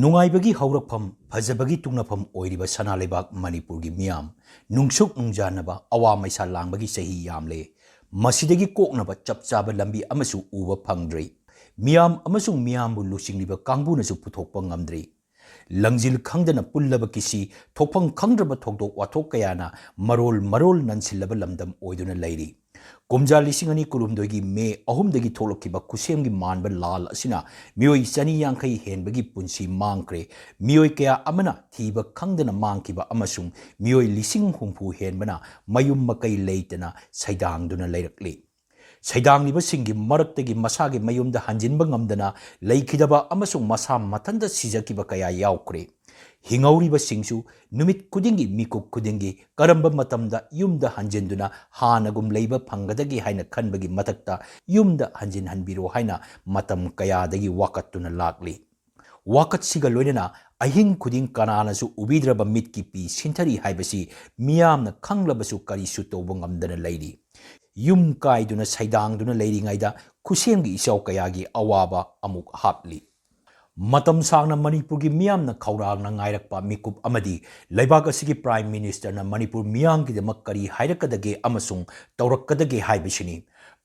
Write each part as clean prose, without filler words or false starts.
ꯅꯨꯡꯉꯥꯏꯕꯒꯤ ꯍꯧꯔꯛꯐꯝ ꯐꯖꯕꯒꯤ ꯇꯨꯡꯅꯐꯝ ꯑꯣꯏꯔꯤꯕ ꯁꯅꯥ ꯂꯩꯕꯥꯛ ꯃꯅꯤꯄꯨꯔꯒꯤ ꯃꯤꯌꯥꯝ ꯅꯨꯡꯁꯨꯛ ꯅꯨꯡꯖꯥꯅꯕ ꯑꯋꯥ ꯃꯩꯁꯥ ꯂꯥꯡꯕꯒꯤ ꯆꯍꯤ ꯌꯥꯝꯂꯦ ꯃꯁꯤꯗꯒꯤ ꯀꯣꯛꯅꯕ ꯆꯞ ꯆꯥꯕ ꯂꯝꯕꯤ ꯑꯃꯁꯨ ꯎꯕ ꯐꯪꯗ꯭ꯔꯤ ꯃꯤꯌꯥꯝ ꯑꯃꯁꯨꯡ ꯃꯤꯌꯥꯝꯕꯨ ꯂꯨꯆꯤꯡꯂꯤꯕ ꯀꯥꯡꯕꯨꯅꯁꯨ ꯄꯨꯊꯣꯛꯄ ꯉꯝꯗ꯭ꯔꯤ ꯂꯪꯖꯤꯜ ꯈꯪꯗꯅ ꯄꯨꯜꯂꯕ ꯀꯤꯁꯤ ꯊꯣꯛꯐꯝ ꯈꯪꯗ꯭ꯔꯕ ꯊꯧꯗꯣꯛ ꯋꯥꯊꯣꯛ ꯀꯌꯥꯅ ꯃꯔꯣꯜ ꯅꯟꯁꯤꯜꯂꯕ ꯂꯝꯗꯝ ꯑꯣꯏꯗꯨꯅ ꯂꯩꯔꯤ ꯀꯨꯝꯖꯥ 2019ꯒꯤ ꯃꯦ 3ꯗꯒꯤ ꯊꯣꯛꯂꯛꯈꯤꯕ ꯈꯨꯁꯦꯝꯒꯤ ꯃꯥꯟꯕ ꯂꯥꯜ ꯑꯁꯤꯅ ꯃꯤꯑꯣꯏ 150 ꯍꯦꯟꯕꯒꯤ ꯄꯨꯟꯁꯤ ꯃꯥꯡꯈ꯭ꯔꯦ ꯃꯤꯑꯣꯏ ꯀꯌꯥ ꯑꯃꯅ ꯊꯤꯕ ꯈꯪꯗꯅ ꯃꯥꯡꯈꯤꯕ ꯑꯃꯁꯨꯡ ꯃꯤꯑꯣꯏ 70,000 ꯍꯦꯟꯕꯅ ꯃꯌꯨꯝ ꯃꯀꯩ ꯂꯩꯇꯅ ꯁꯩꯗꯥꯡꯗꯨꯅ ꯂꯩꯔꯛꯂꯤ ꯁꯩꯗꯥꯡꯂꯤꯕꯁꯤꯡꯒꯤ ꯃꯔꯛꯇꯒꯤ ꯃꯁꯥꯒꯤ ꯃꯌꯨꯝꯗ ꯍꯟꯖꯤꯟꯕ ꯉꯝꯗꯅ ꯂꯩꯈꯤꯗꯕ ꯑꯃꯁꯨꯡ ꯃꯁꯥ ꯃꯊꯟꯇ ꯁꯤꯖꯈꯤꯕ ꯀꯌꯥ ꯌꯥꯎꯈ꯭ꯔꯦ ꯍꯤꯡꯍꯧꯔꯤꯕꯁꯤꯡꯁꯨ ꯅꯨꯃꯤꯠ ꯈꯨꯗꯤꯡꯒꯤ ꯃꯤꯀꯨꯞ ꯈꯨꯗꯤꯡꯒꯤ ꯀꯔꯝꯕ ꯃꯇꯝꯗ ꯌꯨꯝꯗ ꯍꯟꯖꯤꯟꯗꯨꯅ ꯍꯥꯟꯅꯒꯨꯝ ꯂꯩꯕ ꯐꯪꯒꯗꯒꯦ ꯍꯥꯏꯅ ꯈꯟꯕꯒꯤ ꯃꯊꯛꯇ ꯌꯨꯝꯗ ꯍꯟꯖꯤꯟꯍꯟꯕꯤꯔꯣ ꯍꯥꯏꯅ ꯃꯇꯝ ꯀꯌꯥꯗꯒꯤ ꯋꯥꯀꯠꯇꯨꯅ ꯂꯥꯛꯂꯤ ꯋꯥꯀꯠꯁꯤꯒ ꯂꯣꯏꯅꯅ ꯑꯍꯤꯡ ꯈꯨꯗꯤꯡ ꯀꯅꯥꯅꯁꯨ ꯎꯕꯤꯗ꯭ꯔꯕ ꯃꯤꯠꯀꯤ ꯄꯤ ꯁꯤꯟꯊꯔꯤ ꯍꯥꯏꯕꯁꯤ ꯃꯤꯌꯥꯝꯅ ꯈꯪꯂꯕꯁꯨ ꯀꯔꯤꯁꯨ ꯇꯧꯕ ꯉꯝꯗꯅ ꯂꯩꯔꯤ ꯌꯨꯝ ꯀꯥꯏꯗꯨꯅ ꯁꯩꯗꯥꯡꯗꯨꯅ ꯂꯩꯔꯤꯉꯩꯗ ꯈꯨꯁꯦꯝꯒꯤ ꯏꯆꯥꯎ ꯀꯌꯥꯒꯤ ꯑꯋꯥꯕ ꯑꯃꯨꯛ ꯍꯥꯞꯂꯤ ꯃꯇꯝ ꯁꯥꯡꯅ ꯃꯅꯤꯄꯨꯔꯒꯤ ꯃꯤꯌꯥꯝꯅ ꯈꯧꯔꯥꯡꯅ ꯉꯥꯏꯔꯛꯄ ꯃꯤꯀꯨꯞ ꯑꯃꯗꯤ ꯂꯩꯕꯥꯛ ꯑꯁꯤꯒꯤ ꯄ꯭ꯔꯥꯏꯝ ꯃꯤꯅꯤꯁꯇꯔꯅ ꯃꯅꯤꯄꯨꯔ ꯃꯤꯌꯥꯝꯒꯤꯗꯃꯛ ꯀꯔꯤ ꯍꯥꯏꯔꯛꯀꯗꯒꯦ ꯑꯃꯁꯨꯡ ꯇꯧꯔꯛꯀꯗꯒꯦ ꯍꯥꯏꯕꯁꯤꯅꯤ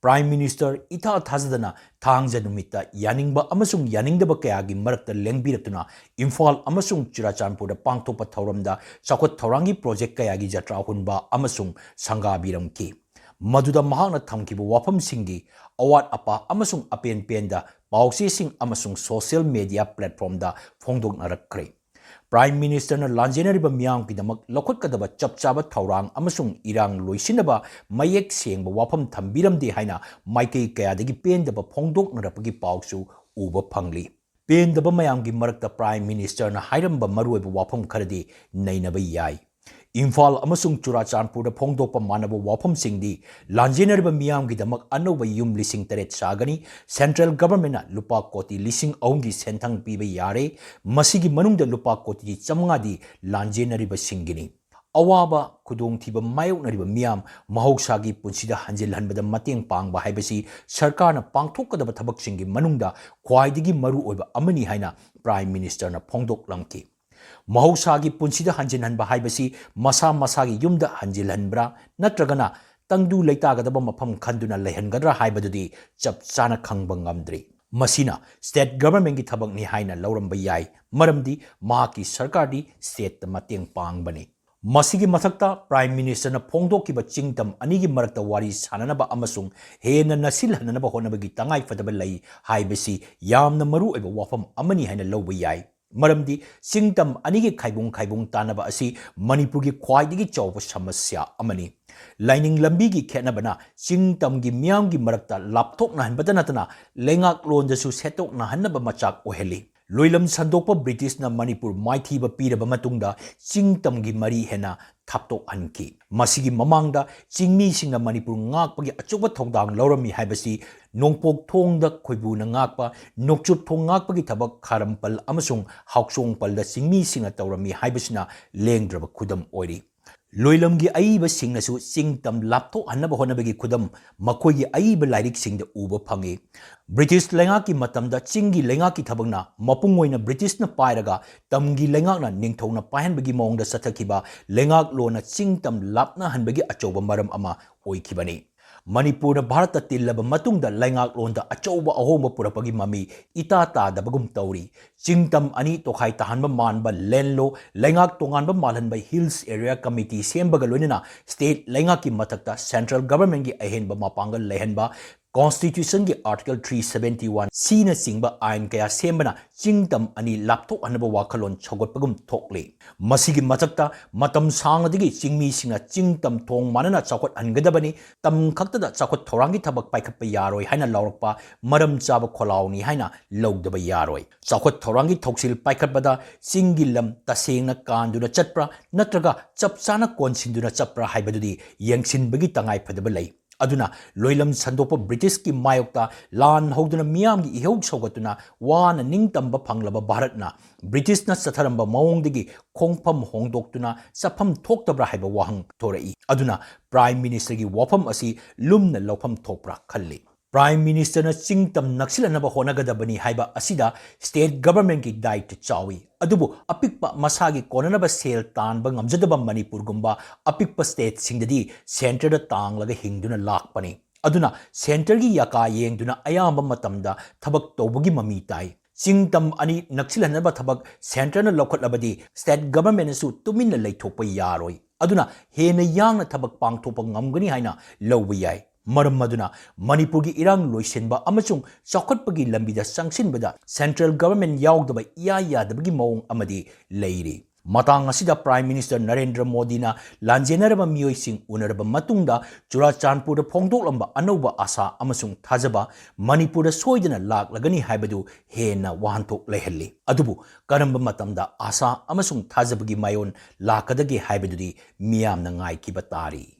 ꯄ꯭ꯔꯥꯏꯝ ꯃꯤꯅꯤꯁꯇꯔ ꯏꯊꯥ ꯊꯥꯖꯗꯅ ꯊꯥꯡꯖ ꯅꯨꯃꯤꯠꯇ ꯌꯥꯅꯤꯡꯕ ꯑꯃꯁꯨꯡ ꯌꯥꯅꯤꯡꯗꯕ ꯀꯌꯥꯒꯤ ꯃꯔꯛꯇ ꯂꯦꯡꯕꯤꯔꯛꯇꯨꯅ ꯏꯝꯐꯥꯜ ꯑꯃꯁꯨꯡ ꯆꯨꯔꯥꯆꯥꯟꯄꯨꯔꯗ ꯄꯥꯡꯊꯣꯛꯄ ꯊꯧꯔꯝꯗ ꯆꯥꯎꯈꯠ ꯊꯧꯔꯥꯡꯒꯤ ꯄ꯭ꯔꯣꯖꯦꯛ ꯀꯌꯥꯒꯤ ꯖꯇ꯭ꯔꯥ ꯍꯨꯟꯕ ꯑꯃꯁꯨꯡ ꯁꯪꯒꯥꯕꯤꯔꯝꯈꯤ ꯃꯗꯨꯗ ꯃꯍꯥꯛꯅ ꯊꯝꯈꯤꯕ ꯋꯥꯐꯝꯁꯤꯡꯒꯤ ꯑꯋꯥꯠ ꯑꯄꯥ ꯑꯃꯁꯨꯡ ꯑꯄꯦꯟ ꯄꯦꯟꯗ ꯄꯥꯎꯆꯦꯁꯤꯡ ꯑꯃꯁꯨꯡ ꯁꯣꯁꯤꯌꯦꯜ ꯃꯤꯗꯤꯌꯥ ꯄ꯭ꯂꯦꯠꯐꯣꯔꯝꯗ ꯐꯣꯡꯗꯣꯛꯅꯔꯛꯈ꯭ꯔꯦ ꯄ꯭ꯔꯥꯏꯝ ꯃꯤꯅꯤꯁꯇꯔꯅ ꯂꯥꯟꯖꯦꯟꯅꯔꯤꯕ ꯃꯤꯌꯥꯝꯒꯤꯗꯃꯛ ꯂꯧꯈꯠꯀꯗꯕ ꯆꯞ ꯆꯥꯕ ꯊꯧꯔꯥꯡ ꯑꯃꯁꯨꯡ ꯏꯔꯥꯡ ꯂꯣꯏꯁꯤꯟꯅꯕ ꯃꯌꯦꯛ ꯁꯦꯡꯕ ꯋꯥꯐꯝ ꯊꯝꯕꯤꯔꯝꯗꯦ ꯍꯥꯏꯅ ꯃꯥꯏꯀꯩ ꯀꯌꯥꯗꯒꯤ ꯄꯦꯟꯗꯕ ꯐꯣꯡꯗꯣꯛꯅꯔꯛꯄꯒꯤ ꯄꯥꯎꯁꯨ ꯎꯕ ꯐꯪꯂꯤ ꯄꯦꯟꯗꯕ ꯃꯌꯥꯝꯒꯤ ꯃꯔꯛꯇ ꯄ꯭ꯔꯥꯏꯝ ꯃꯤꯅꯤꯁꯇꯔꯅ ꯍꯥꯏꯔꯝꯕ ꯃꯔꯨꯑꯣꯏꯕ ꯋꯥꯐꯝ ꯈꯔꯗꯤ ꯅꯩꯅꯕ ꯌꯥꯏ ꯏꯝꯐꯥꯜ ꯑꯃꯁꯨꯡ ꯆꯨꯔꯥꯆꯥꯟꯄꯨꯔꯗ ꯐꯣꯡꯗꯣꯛꯄ ꯃꯥꯟꯅꯕ ꯋꯥꯐꯝꯁꯤꯡꯗꯤ ꯂꯥꯟꯖꯦꯟꯅꯔꯤꯕ ꯃꯤꯌꯥꯝꯒꯤꯗꯃꯛ ꯑꯅꯧꯕ ꯌꯨꯝ 8,000 ꯁꯥꯒꯅꯤ ꯁꯦꯟꯇ꯭ꯔꯦꯜ ꯒꯚꯔꯟꯃꯦꯟꯠꯅ ꯂꯨꯄꯥ ꯀꯣꯇꯤ 3,000ꯒꯤ ꯁꯦꯟꯊꯪ ꯄꯤꯕ ꯌꯥꯔꯦ ꯃꯁꯤꯒꯤ ꯃꯅꯨꯡꯗ ꯂꯨꯄꯥ ꯀꯣꯇꯤ 500ꯗꯤ ꯂꯥꯟꯖꯦꯟꯅꯔꯤꯕꯁꯤꯡꯒꯤꯅꯤ ꯑꯋꯥꯕ ꯈꯨꯗꯣꯡꯊꯤꯕ ꯃꯥꯌꯣꯛꯅꯔꯤꯕ ꯃꯤꯌꯥꯝ ꯃꯍꯧꯁꯥꯒꯤ ꯄꯨꯟꯁꯤꯗ ꯍꯟꯖꯤꯜꯍꯟꯕꯗ ꯃꯇꯦꯡ ꯄꯥꯡꯕ ꯍꯥꯏꯕꯁꯤ ꯁꯔꯀꯥꯔꯅ ꯄꯥꯡꯊꯣꯛꯀꯗꯕ ꯊꯕꯛꯁꯤꯡꯒꯤ ꯃꯅꯨꯡꯗ ꯈ꯭ꯋꯥꯏꯗꯒꯤ ꯃꯔꯨꯑꯣꯏꯕ ꯑꯃꯅꯤ ꯍꯥꯏꯅ ꯄ꯭ꯔꯥꯏꯝ ꯃꯤꯅꯤꯁꯇꯔꯅ ꯐꯣꯡꯗꯣꯛꯂꯝꯈꯤ ꯃꯍꯧꯁꯥꯒꯤ ꯄꯨꯟꯁꯤꯗ ꯍꯟꯖꯤꯟꯍꯟꯕ ꯍꯥꯏꯕꯁꯤ ꯃꯁꯥ ꯃꯁꯥꯒꯤ ꯌꯨꯝꯗ ꯍꯟꯖꯤꯜꯍꯟꯕ꯭ꯔꯥ ꯅꯠꯇ꯭ꯔꯒꯅ ꯇꯪꯗꯨ ꯂꯩꯇꯥꯒꯗꯕ ꯃꯐꯝ ꯈꯟꯗꯨꯅ ꯂꯩꯍꯟꯒꯗ꯭ꯔꯥ ꯍꯥꯏꯕꯗꯨꯗꯤ ꯆꯞ ꯆꯥꯅ ꯈꯪꯕ ꯉꯝꯗ꯭ꯔꯤ ꯃꯁꯤꯅ ꯁ꯭ꯇꯦꯠ ꯒꯚꯔꯟꯃꯦꯟꯠꯀꯤ ꯊꯕꯛꯅꯤ ꯍꯥꯏꯅ ꯂꯧꯔꯝꯕ ꯌꯥꯏ ꯃꯔꯝꯗꯤ ꯃꯍꯥꯛꯀꯤ ꯁꯔꯀꯥꯔꯗꯤ ꯁ꯭ꯇꯦꯠꯇ ꯃꯇꯦꯡ ꯄꯥꯡꯕꯅꯤ ꯃꯁꯤꯒꯤ ꯃꯊꯛꯇ ꯄ꯭ꯔꯥꯏꯝ ꯃꯤꯅꯤꯁꯇꯔꯅ ꯐꯣꯡꯗꯣꯛꯈꯤꯕ ꯆꯤꯡꯇꯝ ꯑꯅꯤꯒꯤ ꯃꯔꯛꯇ ꯋꯥꯔꯤ ꯁꯥꯅꯅꯕ ꯑꯃꯁꯨꯡ ꯍꯦꯟꯅ ꯅꯛꯁꯤꯜꯍꯟꯅꯕ ꯍꯣꯠꯅꯕꯒꯤ ꯇꯉꯥꯏꯐꯗꯕ ꯂꯩ ꯍꯥꯏꯕꯁꯤ ꯌꯥꯝꯅ ꯃꯔꯨꯑꯣꯏꯕ ꯋꯥꯐꯝ ꯑꯃꯅꯤ ꯍꯥꯏꯅ ꯂꯧꯕ ꯌꯥꯏ ꯃꯔꯝꯗꯤ ꯆꯤꯡꯇꯝ ꯑꯅꯤꯒꯤ ꯈꯥꯏꯕꯨꯡ ꯇꯥꯟꯅꯕ ꯑꯁꯤ ꯃꯅꯤꯄꯨꯔꯒꯤ ꯈ꯭ꯋꯥꯏꯗꯒꯤ ꯆꯥꯎꯕ ꯁꯃꯁ꯭ꯌꯥ ꯑꯃꯅꯤ ꯂꯥꯏꯅꯤꯡ ꯂꯝꯕꯤꯒꯤ ꯈꯦꯠꯅꯕꯅ ꯆꯤꯡꯇꯝꯒꯤ ꯃꯤꯌꯥꯝꯒꯤ ꯃꯔꯛꯇ ꯂꯥꯞꯊꯣꯛꯅꯍꯟꯕꯇ ꯅꯠꯇꯅ ꯂꯩꯉꯥꯛꯂꯣꯟꯗꯁꯨ ꯁꯦꯠꯇꯣꯛꯅꯍꯟꯅꯕ ꯃꯆꯥꯛ ꯑꯣꯏꯍꯜꯂꯤ ꯂꯣꯏꯂꯝ ꯁꯟꯗꯣꯛꯄ ꯕ꯭ꯔꯤꯇꯤꯁꯅ ꯃꯅꯤꯄꯨꯔ ꯃꯥꯏꯊꯤꯕ ꯄꯤꯔꯕ ꯃꯇꯨꯡꯗ ꯆꯤꯡꯇꯝꯒꯤ ꯃꯔꯤ ꯍꯦꯟꯅ ꯊꯥꯞꯇꯣꯛꯍꯟꯈꯤ ꯃꯁꯤꯒꯤ ꯃꯃꯥꯡꯗ ꯆꯤꯡꯃꯤꯁꯤꯡꯅ ꯃꯅꯤꯄꯨꯔ ꯉꯥꯛꯄꯒꯤ ꯑꯆꯧꯕ ꯊꯧꯗꯥꯡ ꯂꯧꯔꯝꯃꯤ ꯍꯥꯏꯕꯁꯤ ꯅꯣꯡꯄꯣꯛ ꯊꯣꯡꯗ ꯈꯣꯏꯕꯨꯅ ꯉꯥꯛꯄ ꯅꯣꯡꯆꯨꯞ ꯊꯣꯡ ꯉꯥꯛꯄꯒꯤ ꯊꯕꯛ ꯈꯥꯔꯝꯄꯜ ꯑꯃꯁꯨꯡ ꯍꯥꯎꯆꯣꯡꯄꯜꯗ ꯆꯤꯡꯃꯤꯁꯤꯡꯅ ꯇꯧꯔꯝꯃꯤ ꯍꯥꯏꯕꯁꯤꯅ ꯂꯦꯡꯗ꯭ꯔꯕ ꯈꯨꯗꯝ ꯑꯣꯏꯔꯤ ꯂꯣꯏꯂꯝꯒꯤ ꯑꯏꯕꯁꯤꯡꯅꯁꯨ ꯆꯤꯡꯇꯝ ꯂꯥꯞꯊꯣꯛꯍꯟꯅꯕ ꯍꯣꯠꯅꯕꯒꯤ ꯈꯨꯗꯝ ꯃꯈꯣꯏꯒꯤ ꯑꯏꯕ ꯂꯥꯏꯔꯤꯛꯁꯤꯡꯗ ꯎꯕ ꯐꯪꯏ ꯕ꯭ꯔꯤꯇꯤꯁ ꯂꯩꯉꯥꯛꯀꯤ ꯃꯇꯝꯗ ꯆꯤꯡꯒꯤ ꯂꯩꯉꯥꯛꯀꯤ ꯊꯕꯛꯅ ꯃꯄꯨꯡ ꯑꯣꯏꯅ ꯕ꯭ꯔꯤꯇꯤꯁꯅ ꯄꯥꯏꯔꯒ ꯇꯝꯒꯤ ꯂꯩꯉꯥꯛꯅ ꯅꯤꯡꯊꯧꯅ ꯄꯥꯏꯍꯟꯕꯒꯤ ꯃꯑꯣꯡꯗ ꯆꯠꯊꯈꯤꯕ ꯂꯩꯉꯥꯛꯂꯣꯟꯅ ꯆꯤꯡꯇꯝ ꯂꯥꯞꯅꯍꯟꯕꯒꯤ ꯑꯆꯧꯕ ꯃꯔꯝ ꯑꯃ ꯑꯣꯏꯈꯤꯕꯅꯤ ꯃꯅꯤꯄꯨꯔꯅ ꯚꯥꯔꯠꯇ ꯇꯤꯜꯂꯕ ꯃꯇꯨꯡꯗ ꯂꯩꯉꯥꯛꯂꯣꯟꯗ ꯑꯆꯧꯕ ꯑꯍꯣꯡꯕ ꯄꯨꯔꯛꯄꯒꯤ ꯃꯃꯤ ꯏꯇꯥ ꯇꯥꯗꯕꯒꯨꯝ ꯇꯧꯔꯤ ꯆꯤꯡꯇꯝ ꯑꯅꯤ ꯇꯣꯈꯥꯏ ꯇꯥꯍꯟꯕ ꯃꯥꯟꯕ ꯂꯦꯟꯂꯣ ꯂꯩꯉꯥꯛ ꯇꯣꯉꯥꯟꯕ ꯃꯥꯜꯍꯟꯕ ꯍꯤꯜꯁ ꯑꯦꯔꯤꯌꯥ ꯀꯃꯤꯇꯤ ꯁꯦꯝꯕꯒ ꯂꯣꯏꯅꯅ ꯁ꯭ꯇꯦꯠ ꯂꯩꯉꯥꯛꯀꯤ ꯃꯊꯛꯇ ꯁꯦꯟꯇ꯭ꯔꯦꯜ ꯒꯚꯔꯟꯃꯦꯟꯠꯀꯤ ꯑꯍꯦꯟꯕ ꯃꯄꯥꯡꯒꯜ ꯂꯩꯍꯟꯕ ꯀꯣꯟꯁꯇꯤꯇ꯭ꯌꯨꯁꯟꯒꯤ ꯑꯥꯔꯇꯤꯀꯜ 371 ꯁꯤꯅꯆꯤꯡꯕ ꯑꯥꯏꯟ ꯀꯌꯥ ꯁꯦꯝꯕꯅ ꯆꯤꯡꯇꯝ ꯑꯅꯤ ꯂꯥꯞꯊꯣꯛꯍꯟꯅꯕ ꯋꯥꯈꯜꯂꯣꯟ ꯁꯧꯒꯠꯄꯒꯨꯝ ꯊꯣꯛꯂꯤ ꯃꯁꯤꯒꯤ ꯃꯊꯛꯇ ꯃꯇꯝ ꯁꯥꯡꯅꯗꯒꯤ ꯆꯤꯡꯃꯤꯁꯤꯡꯅ ꯆꯤꯡꯇꯝ ꯊꯣꯡ ꯃꯥꯟꯅꯅ ꯆꯥꯎꯈꯠꯍꯟꯒꯗꯕꯅꯤ ꯇꯝ ꯈꯛꯇꯗ ꯆꯥꯎꯈꯠ ꯊꯧꯔꯥꯡꯒꯤ ꯊꯕꯛ ꯄꯥꯏꯈꯠꯄ ꯌꯥꯔꯣꯏ ꯍꯥꯏꯅ ꯂꯥꯎꯔꯛꯄ ꯃꯔꯝ ꯆꯥꯕ ꯈꯣꯜꯂꯥꯎꯅꯤ ꯍꯥꯏꯅ ꯂꯧꯗꯕ ꯌꯥꯔꯣꯏ ꯆꯥꯎꯈꯠ ꯊꯧꯔꯥꯡꯒꯤ ꯊꯧꯁꯤꯜ ꯄꯥꯏꯈꯠꯄꯗ ꯆꯤꯡꯒꯤ ꯂꯝ ꯇꯁꯦꯡꯅ ꯀꯥꯟꯗꯨꯅ ꯆꯠꯄ꯭ꯔꯥ ꯅꯠꯇ꯭ꯔꯒ ꯆꯞ ꯆꯥꯅ ꯀꯣꯟꯁꯤꯟꯗꯨꯅ ꯆꯠꯄ꯭ꯔꯥ ꯍꯥꯏꯕꯗꯨꯗꯤ ꯌꯦꯡꯁꯤꯟꯕꯒꯤ ꯇꯉꯥꯏꯐꯗꯕ ꯂꯩ ꯑꯗꯨꯅ ꯂꯣꯏꯂꯝ ꯁꯟꯗꯣꯛꯄ ꯕ꯭ꯔꯤꯇꯤꯁꯀꯤ ꯃꯥꯌꯣꯛꯇ ꯂꯥꯟ ꯍꯧꯗꯨꯅ ꯃꯤꯌꯥꯝꯒꯤ ꯏꯍꯧ ꯁꯧꯒꯠꯇꯨꯅ ꯋꯥꯅ ꯅꯤꯡꯇꯝꯕ ꯐꯪꯂꯕ ꯚꯥꯔꯠꯅ ꯕ꯭ꯔꯤꯇꯤꯁꯅ ꯆꯠꯊꯔꯝꯕ ꯃꯑꯣꯡꯗꯒꯤ ꯈꯣꯡꯐꯝ ꯍꯣꯡꯗꯣꯛꯇꯨꯅ ꯆꯠꯐꯝ ꯊꯣꯛꯇꯕ꯭ꯔꯥ ꯍꯥꯏꯕ ꯋꯥꯍꯪ ꯊꯣꯔꯛꯏ ꯑꯗꯨꯅ ꯄ꯭ꯔꯥꯏꯝ ꯃꯤꯅꯤꯁꯇꯔꯒꯤ ꯋꯥꯐꯝ ꯑꯁꯤ ꯂꯨꯝꯅ ꯂꯧꯐꯝ ꯊꯣꯛꯄ꯭ꯔꯥ ꯈꯜꯂꯤ Prime Minister na chingtam naksilannaba honagadabani haiba asida state government ki daita chawi adubu apikpa masagi konanaba sel tanba ngamjadaba Manipur gumba apikpa state singdadi center da tanglaga hingduna lakpani aduna center gi yaka yengduna ayamba matamda thabak tawbagi mami tai chingtam ani naksilannaba thabak center na lokhatlabadi state government su tuminna leithokpa yaroi aduna hena yangna thabak pangthopa ngamgani haina lawbi yai Maram maduna Manipur gi irang loisenba amasung chawkhatpagi lambida sangsinbada central government yaugdaba yadabagi mawong amadi leiri matang asida Prime Minister Narendra Modi na lanjenaraba miyoising unaraba matungda Churachandpur da phongdoklamba anouba asha amasung thajaba Manipur da soidana laklagani haibadu hena wahanthok lehalli adubu karamba matamda asha amasung thajabagi mayon lakadagi haibadudi miyamna ngai kiba tari